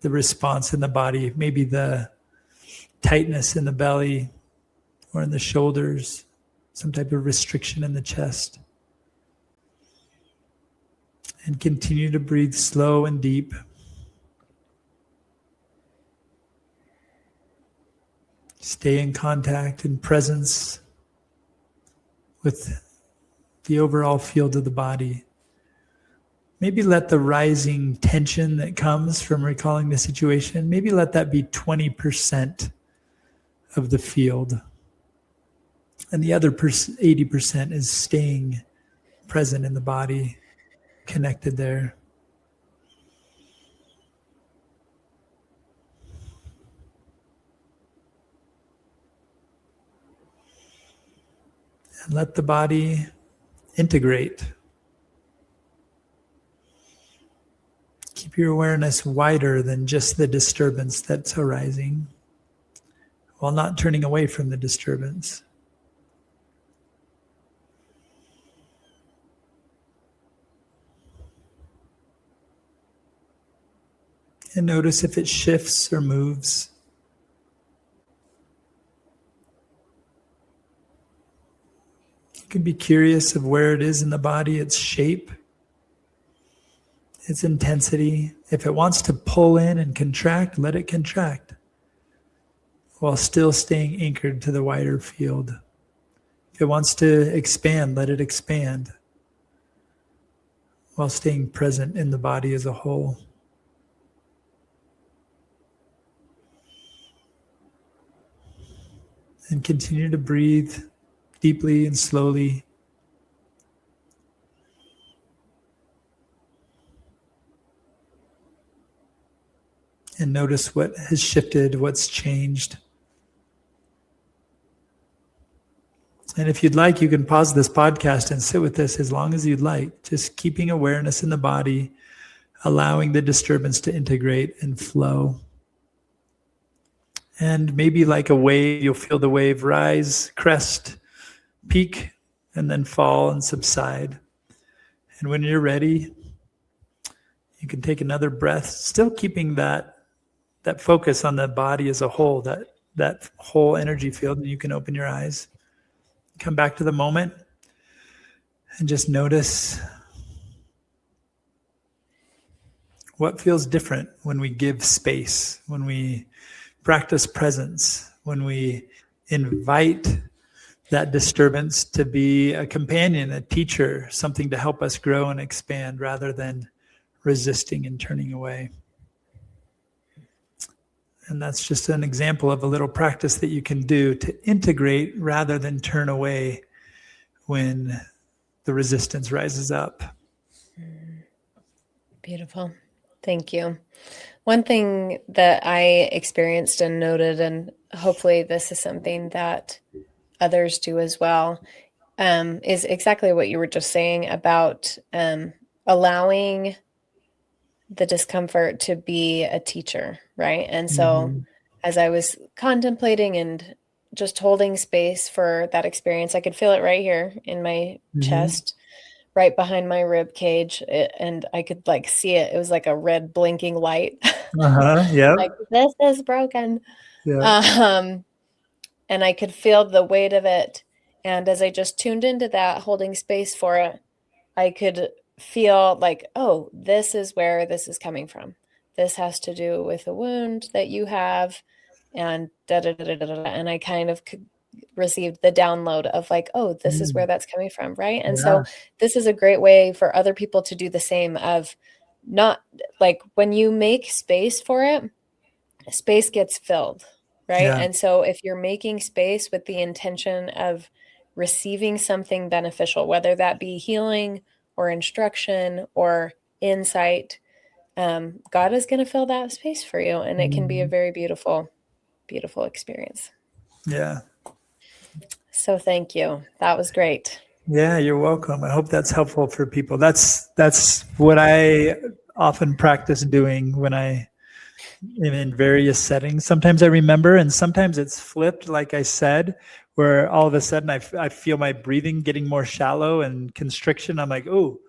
the response in the body, maybe the tightness in the belly or in the shoulders, some type of restriction in the chest. And continue to breathe slow and deep. Stay in contact and presence with the overall field of the body. Maybe let the rising tension that comes from recalling the situation, maybe let that be 20% of the field. And the other 80% is staying present in the body, connected there. And let the body integrate. Keep your awareness wider than just the disturbance that's arising, while not turning away from the disturbance. And notice if it shifts or moves. You can be curious of where it is in the body, its shape, its intensity. If it wants to pull in and contract, let it contract, while still staying anchored to the wider field. If it wants to expand, let it expand, while staying present in the body as a whole. And continue to breathe deeply and slowly, and notice what has shifted, what's changed. And if you'd like, you can pause this podcast and sit with this as long as you'd like, just keeping awareness in the body, allowing the disturbance to integrate and flow. And maybe like a wave, you'll feel the wave rise, crest, peak, and then fall and subside. And when you're ready, you can take another breath, still keeping that focus on the body as a whole, that whole energy field, and you can open your eyes. Come back to the moment and just notice what feels different when we give space, when we practice presence, when we invite that disturbance to be a companion, a teacher, something to help us grow and expand rather than resisting and turning away. And that's just an example of a little practice that you can do to integrate rather than turn away when the resistance rises up. Beautiful. Thank you. One thing that I experienced and noted, and hopefully this is something that others do as well, is exactly what you were just saying about allowing the discomfort to be a teacher, right? And so as I was contemplating and just holding space for that experience, I could feel it right here in my chest, right behind my rib cage, and I could like see it. It was like a red blinking light. Yeah. Like, this is broken. Yeah. And I could feel the weight of it. And as I just tuned into that, holding space for it, I could feel like, oh, this is where this is coming from. This has to do with a wound that you have, and and I kind of received the download of like, oh, this is where that's coming from, right? And so this is a great way for other people to do the same, of not like when you make space for it, space gets filled, right? Yeah. And so if you're making space with the intention of receiving something beneficial, whether that be healing or instruction or insight, God is going to fill that space for you. And it can be a very beautiful, beautiful experience. Yeah. So thank you. That was great. Yeah, you're welcome. I hope that's helpful for people. That's what I often practice doing when I am in various settings. Sometimes I remember, and sometimes it's flipped, like I said, where all of a sudden I feel my breathing getting more shallow and constriction. I'm like, oh,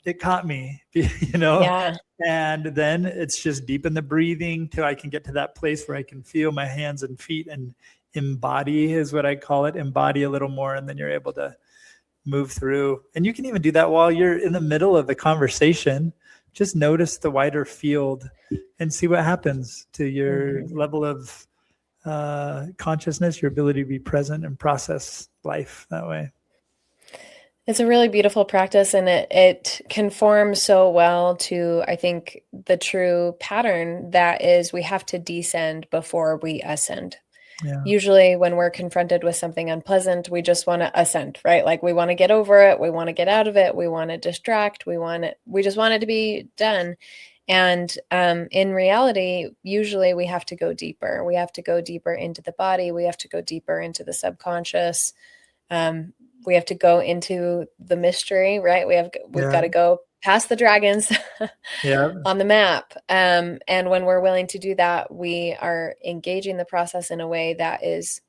it caught me, Yeah. And then it's just deepen the breathing till I can get to that place where I can feel my hands and feet and embody is what I call it, embody a little more. And then you're able to move through. And you can even do that while you're in the middle of the conversation. Just notice the wider field and see what happens to your level of consciousness, your ability to be present and process life that way. It's a really beautiful practice, and it conforms so well to, I think, the true pattern that is we have to descend before we ascend. Yeah. Usually when we're confronted with something unpleasant, we just want to ascend, right? Like we want to get over it. We want to get out of it. We want to distract. We just want it to be done. And in reality, usually we have to go deeper. We have to go deeper into the body. We have to go deeper into the subconscious. We have to go into the mystery, right? We've got to go past the dragons on the map. And when we're willing to do that, we are engaging the process in a way that is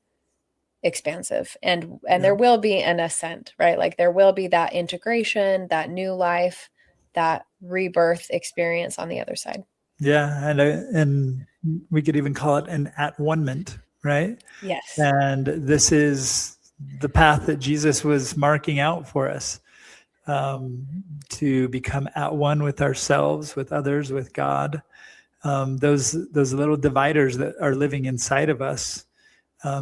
expansive. And there will be an ascent, right? Like there will be that integration, that new life, that rebirth experience on the other side. Yeah. And we could even call it an at-one-ment, right? Yes. And this is the path that Jesus was marking out for us, to become at one with ourselves, with others, with God. Those little dividers that are living inside of us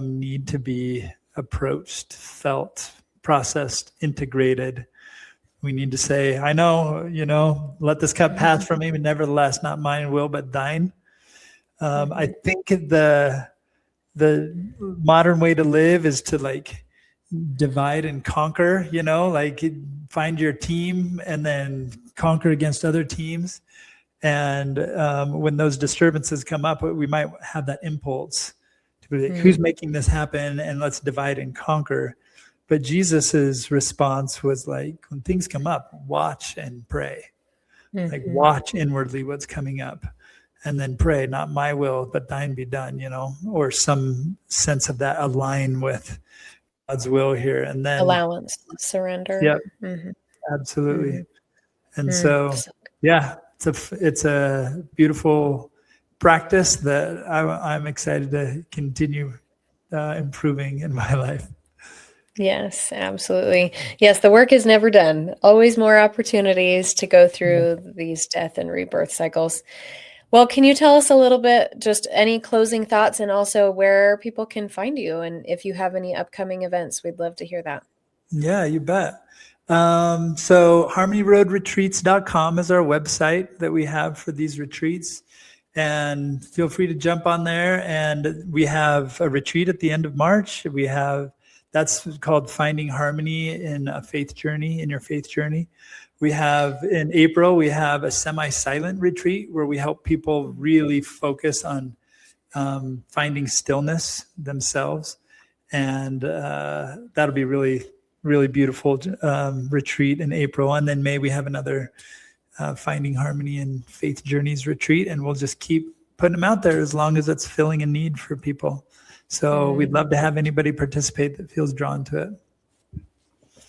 need to be approached, felt, processed, integrated. We need to say, I know, let this cup pass from me, but nevertheless, not mine will, but thine. I think the modern way to live is to like divide and conquer, like find your team and then conquer against other teams. And when those disturbances come up, we might have that impulse to be like, who's making this happen? And let's divide and conquer. But Jesus's response was like, when things come up, watch and pray. Like watch inwardly what's coming up, and then pray, not my will, but thine be done, or some sense of that align with God's will here. And then allowance, surrender. Yeah, absolutely. And so, yeah, it's a beautiful practice that I'm excited to continue improving in my life. Yes, absolutely. Yes, the work is never done. Always more opportunities to go through these death and rebirth cycles. Well, can you tell us a little bit, just any closing thoughts, and also where people can find you? And if you have any upcoming events, we'd love to hear that. Yeah, you bet. So harmonyroadretreats.com is our website that we have for these retreats. And feel free to jump on there. And we have a retreat at the end of March. That's called Finding Harmony in a Faith Journey, in your faith journey. We have in April, we have a semi-silent retreat where we help people really focus on finding stillness themselves. And that'll be really, really beautiful retreat in April. And then May, we have another Finding Harmony in Faith Journeys retreat. And we'll just keep putting them out there as long as it's filling a need for people. So we'd love to have anybody participate that feels drawn to it.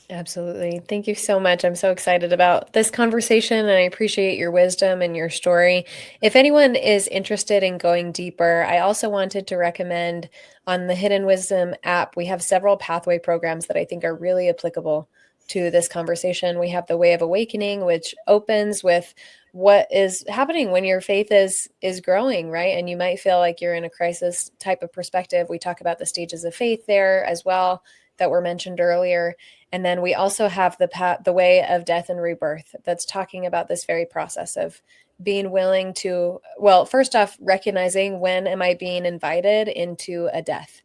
Absolutely. Thank you so much. I'm so excited about this conversation, and I appreciate your wisdom and your story. If anyone is interested in going deeper, I also wanted to recommend on the Hidden Wisdom app, we have several pathway programs that I think are really applicable to this conversation. We have the Way of Awakening, which opens with what is happening when your faith is growing, right? And you might feel like you're in a crisis type of perspective. We talk about the stages of faith there as well that were mentioned earlier. And then we also have the Way of Death and Rebirth that's talking about this very process of being willing to, well, first off, recognizing when am I being invited into a death?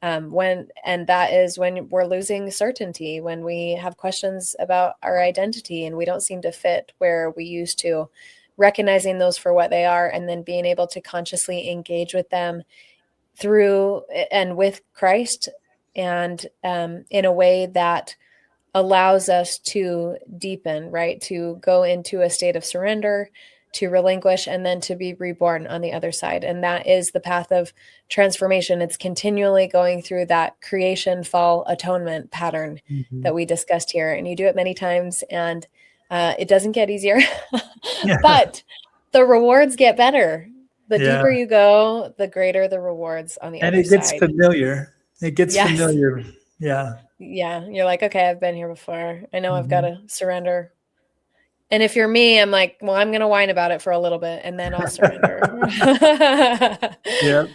And that is when we're losing certainty, when we have questions about our identity and we don't seem to fit where we used to, recognizing those for what they are, and then being able to consciously engage with them through and with Christ, and in a way that allows us to deepen, right? To go into a state of surrender, to relinquish, and then to be reborn on the other side. And that is the path of transformation. It's continually going through that creation, fall, atonement pattern that we discussed here. And you do it many times, and it doesn't get easier, but the rewards get better. The deeper you go, the greater the rewards on the other side. And it gets familiar. It gets familiar. Yeah. Yeah. You're like, okay, I've been here before. I know I've got to surrender. And if you're me, I'm like, well, I'm going to whine about it for a little bit and then I'll surrender. Yep.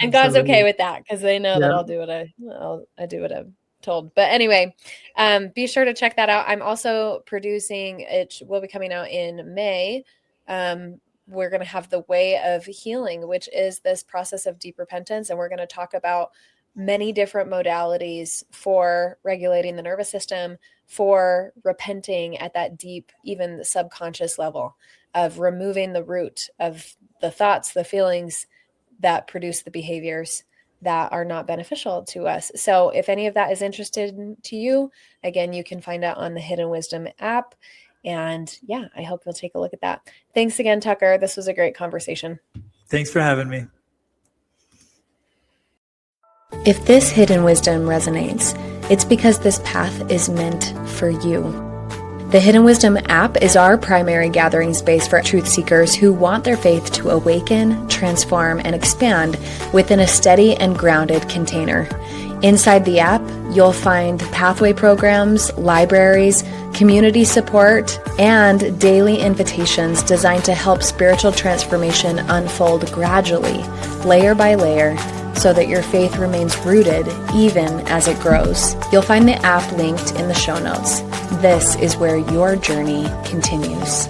And God's okay with that, because they know that I'll do what I'm told. But anyway, be sure to check that out. I'm also producing, it will be coming out in May. We're going to have the Way of Healing, which is this process of deep repentance. And we're going to talk about many different modalities for regulating the nervous system, for repenting at that deep, even the subconscious level, of removing the root of the thoughts, the feelings that produce the behaviors that are not beneficial to us. So if any of that is interested to you, again, you can find out on the Hidden Wisdom app. And yeah, I hope you'll take a look at that. Thanks again, Tucker. This was a great conversation. Thanks for having me. If this hidden wisdom resonates, it's because this path is meant for you. The Hidden Wisdom app is our primary gathering space for truth seekers who want their faith to awaken, transform, and expand within a steady and grounded container. Inside the app, you'll find pathway programs, libraries, community support, and daily invitations designed to help spiritual transformation unfold gradually, layer by layer, so that your faith remains rooted even as it grows. You'll find the app linked in the show notes. This is where your journey continues.